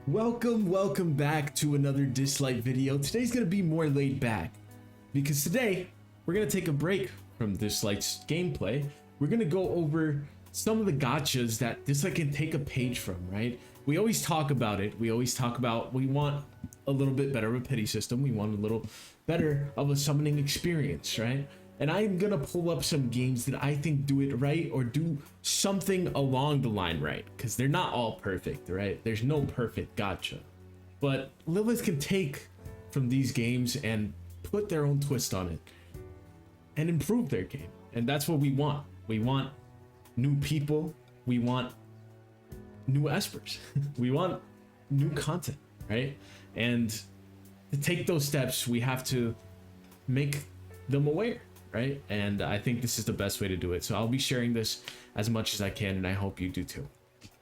Welcome back to another Dislyte video. Today's gonna be more laid back because today we're gonna take a break from Dislyte's gameplay. We're gonna go over some of the gotchas that Dislyte can take a page from, right? We always talk about it. We want a little bit better of a pity system. We want a little better of a summoning experience, right? And I'm gonna pull up some games that I think do it right or do something along the line right, because they're not all perfect, right? There's no perfect gotcha, but Lilith can take from these games and put their own twist on it and improve their game. And that's what we want. We want new people. We want new espers. We want new content, right? And to take those steps, we have to make them aware, right? And I think this is the best way to do it. So I'll be sharing this as much as I can, and I hope you do too.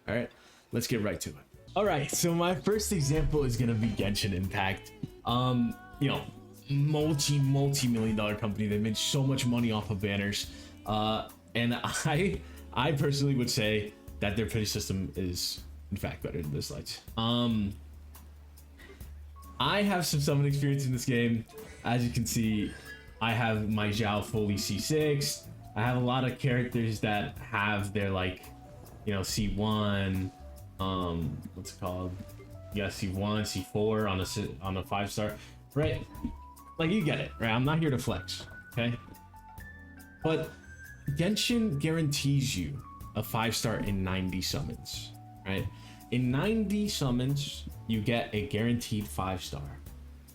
All right, let's get right to it. All right, so my first example is gonna be Genshin Impact. You know, multi-million dollar company. They made so much money off of banners. And I personally would say that their pity system is in fact better than Dislyte's. I have some summon experience in this game. As you can see, I have my Zhao fully C6. I have a lot of characters that have their, like, you know, C1, what's it called? Yeah, C1, C4 on a 5-star, right? Like, you get it, right? I'm not here to flex, okay? But Genshin guarantees you a 5-star in 90 summons, right? In 90 summons, you get a guaranteed 5-star,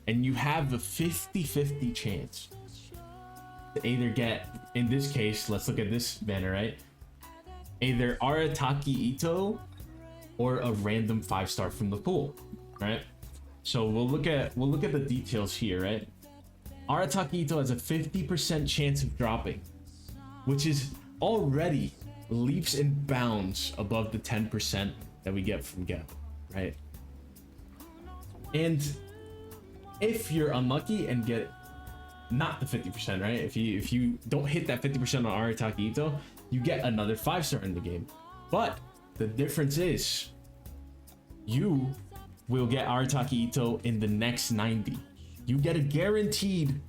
and you have a 50-50 chance to either get, in this case, let's look at this banner, right? Either Arataki Ito or a random 5-star from the pool, right? So we'll look at the details here, right? Arataki Ito has a 50% chance of dropping, which is already leaps and bounds above the 10% that we get from Geb, right? And if you're unlucky and get not the 50%, right? If you don't hit that 50% on Arataki Ito, you get another 5-star in the game. But the difference is you will get Arataki Ito in the next 90. You get a guaranteed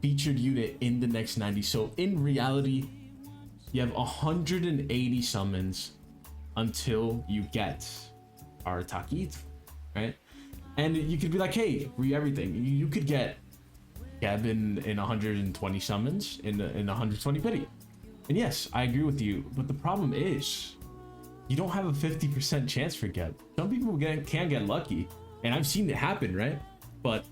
featured unit in the next 90. So in reality, you have 180 summons until you get Arataki Ito, right? And you could be like, hey, everything. You could get Geb in 120 summons in 120 pity. And yes, I agree with you, but the problem is you don't have a 50% chance for Geb. Some people can get lucky, and I've seen it happen, right? But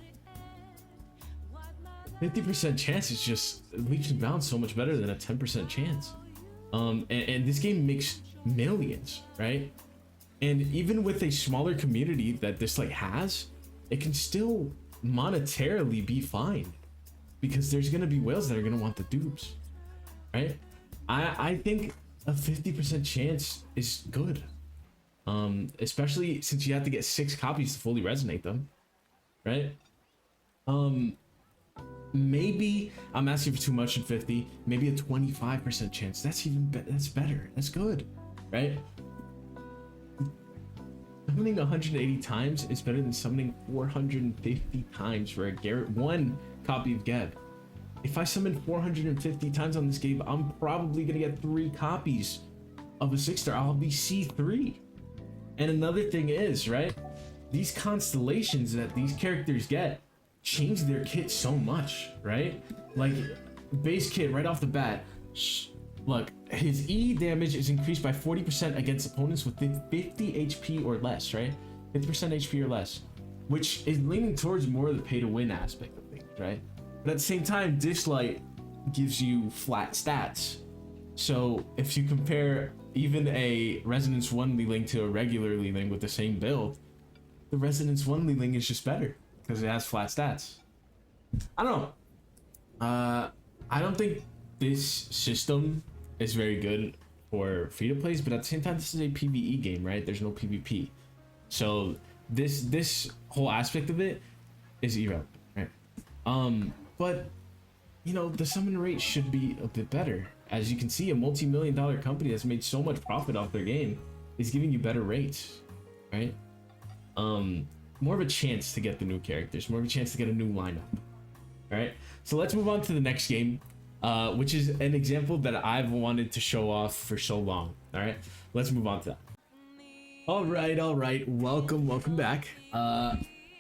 50% chance is just leaps and bounds so much better than a 10% chance. And this game makes millions, right? And even with a smaller community that Dislyte has, it can still monetarily be fine, because there's gonna be whales that are gonna want the dupes, right? I think a 50% chance is good, especially since you have to get 6 copies to fully resonate them, right? Maybe I'm asking for too much in 50. Maybe a 25% chance. That's even that's better. That's good, right? Summoning 180 times is better than summoning 450 times for one copy of Geb. If I summon 450 times on this game, I'm probably gonna get 3 copies of a 6-star. I'll be C3. And another thing is, right, these constellations that these characters get change their kit so much, right? Like base kit right off the bat, look, his E damage is increased by 40% against opponents with 50 HP or less, right? 50% HP or less, which is leaning towards more of the pay to win aspect of things, right? But at the same time, Dislyte gives you flat stats. So if you compare even a Resonance 1 Liling to a regular Liling with the same build, the Resonance 1 Liling is just better because it has flat stats. I don't know. I don't think this system is very good for free-to-plays, but at the same time, this is a PvE game, right? There's no PvP. So this whole aspect of it is irrelevant, right? But you know, the summon rate should be a bit better. As you can see, a multi-million dollar company that's made so much profit off their game is giving you better rates, right? more of a chance to get the new characters, more of a chance to get a new lineup. All right, so let's move on to the next game, which is an example that I've wanted to show off for so long. All right, let's move on to that. All right, welcome back.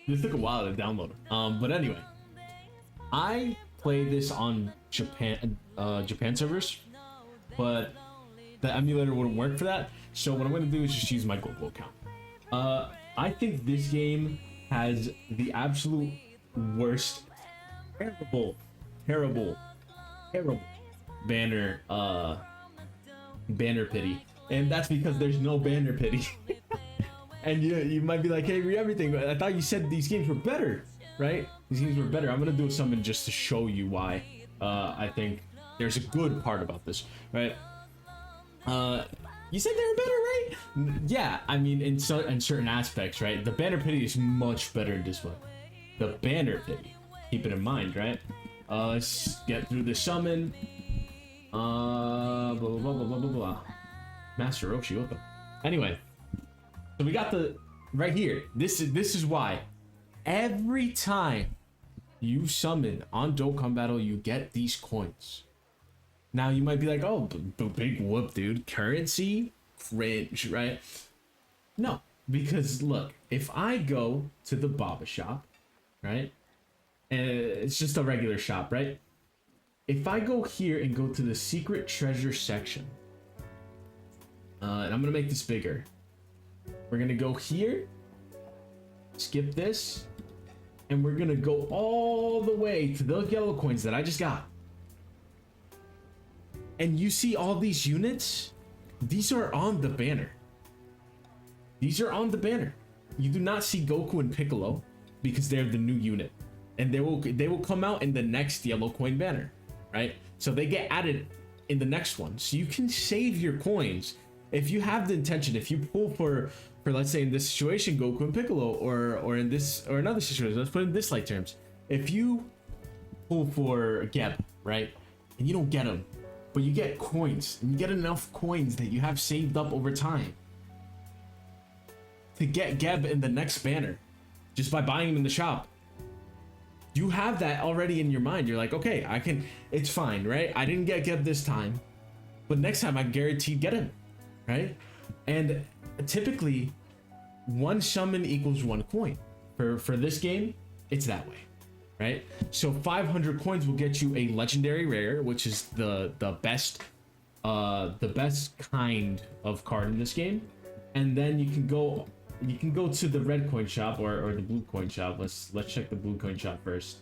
This took a while to download, but anyway, I play this on Japan servers, but the emulator wouldn't work for that. So what I'm going to do is just use my global account. I think this game has the absolute worst, terrible banner pity, and that's because there's no banner pity. And you might be like, hey, read everything, but I thought you said these games were better, right? These games were better. I'm gonna do something just to show you why I think there's a good part about this, right? You said they were better, right? Yeah, I mean, in certain aspects, right? The banner pity is much better in Dislyte. The banner pity, keep it in mind, right? Let's get through the summon. Blah blah blah blah blah blah. Master Roshi, what the? Anyway, so we got the right here. This is why every time you summon on Dokkan Battle, you get these coins. Now you might be like, oh, big whoop, dude. Currency? Cringe, right? No, because look, if I go to the Baba shop, right? And it's just a regular shop, right? If I go here and go to the secret treasure section, and I'm gonna make this bigger. We're gonna go here, skip this, and we're gonna go all the way to those yellow coins that I just got. And you see all these units? These are on the banner. These are on the banner. You do not see Goku and Piccolo because they're the new unit. And they will come out in the next yellow coin banner, right? So they get added in the next one. So you can save your coins if you have the intention. If you pull for let's say in this situation, Goku and Piccolo, or in this or another situation, let's put it in Dislyte terms. If you pull for Geb, right? And you don't get them, but you get coins, and you get enough coins that you have saved up over time to get Geb in the next banner just by buying him in the shop. You have that already in your mind. You're like, okay, I can, it's fine, right? I didn't get Geb this time, but next time I guaranteed get him, right? And typically one summon equals one coin. For this game, it's that way, right? So 500 coins will get you a legendary rare, which is the best kind of card in this game. And then you can go to the red coin shop or the blue coin shop. Let's check the blue coin shop first.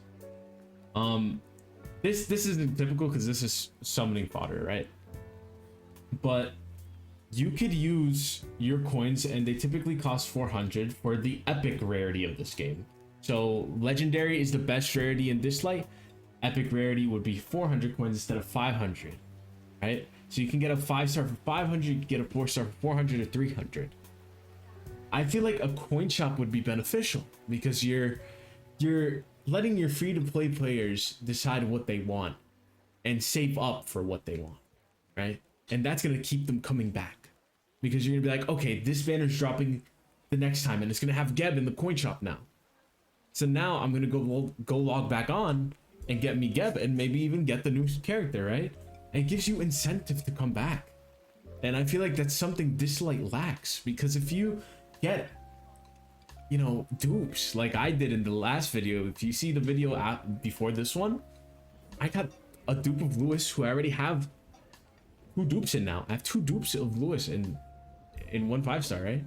This isn't typical because this is summoning fodder, right? But you could use your coins, and they typically cost 400 for the epic rarity of this game. So legendary is the best rarity in Dislyte. Epic rarity would be 400 coins instead of 500, right? So you can get a 5-star for 500, you can get a 4-star for 400 or 300. I feel like a coin shop would be beneficial because you're letting your free-to-play players decide what they want and save up for what they want, right? And that's gonna keep them coming back because you're gonna be like, okay, this banner's dropping the next time, and it's gonna have Geb in the coin shop now. So now I'm gonna go log back on and get me Geb, and maybe even get the new character, right? And it gives you incentive to come back. And I feel like that's something Dislyte lacks, because if you get, you know, dupes like I did in the last video, if you see the video before this one, I got a dupe of Lewis who I already have 2 dupes in now. I have 2 dupes of Lewis in one 5-star, right?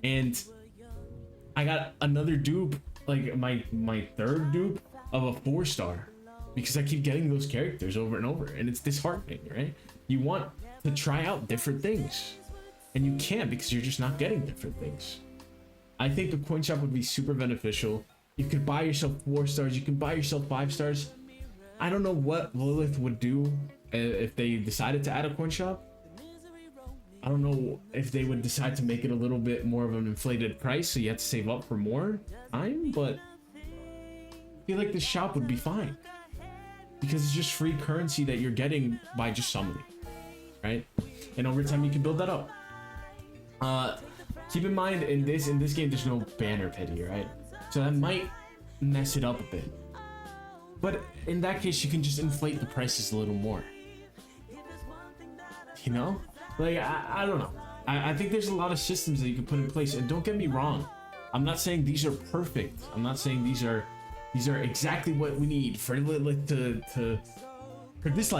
And I got another dupe, like my 3rd dupe of a 4-star, because I keep getting those characters over and over, and it's disheartening, right? You want to try out different things, and you can't because you're just not getting different things. I think the coin shop would be super beneficial. You could buy yourself 4-stars, you can buy yourself 5-stars. I don't know what Lilith would do if they decided to add a coin shop. I don't know if they would decide to make it a little bit more of an inflated price, so you have to save up for more time, but I feel like the shop would be fine because it's just free currency that you're getting by just summoning, right? And over time you can build that up. Keep in mind, in this game, there's no banner pity, right? So that might mess it up a bit. But in that case, you can just inflate the prices a little more. You know? Like, I don't know. I think there's a lot of systems that you can put in place. And don't get me wrong. I'm not saying these are perfect. I'm not saying these are exactly what we need for Dislyte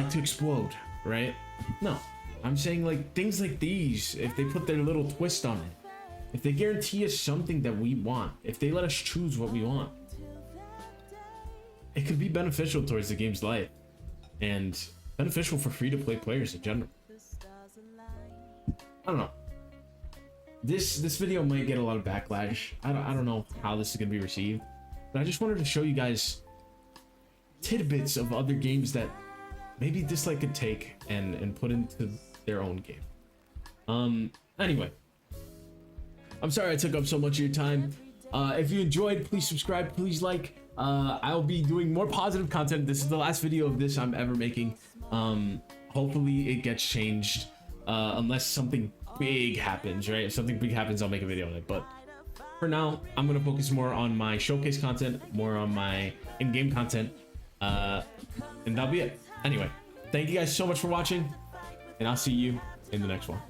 to explode, right? No. I'm saying, like, things like these, if they put their little twist on it, if they guarantee us something that we want, if they let us choose what we want, it could be beneficial towards the game's life and beneficial for free-to-play players in general. I don't know. This video might get a lot of backlash. I don't know how this is gonna be received, but I just wanted to show you guys tidbits of other games that maybe Dislyte could take and put into their own game. Anyway, I'm sorry I took up so much of your time. If you enjoyed, please subscribe, please like. I'll be doing more positive content. This is the last video of this I'm ever making. Hopefully it gets changed, unless something big happens, right? If something big happens, I'll make a video on it. But for now, I'm gonna focus more on my showcase content, more on my in-game content, and that'll be it. Anyway, thank you guys so much for watching, and I'll see you in the next one.